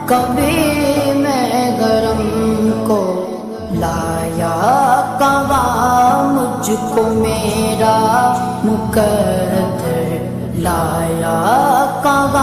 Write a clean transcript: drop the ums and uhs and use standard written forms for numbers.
کبھی میں گرم کو لایا کہاں مجھ کو میرا مقدر لایا کہاں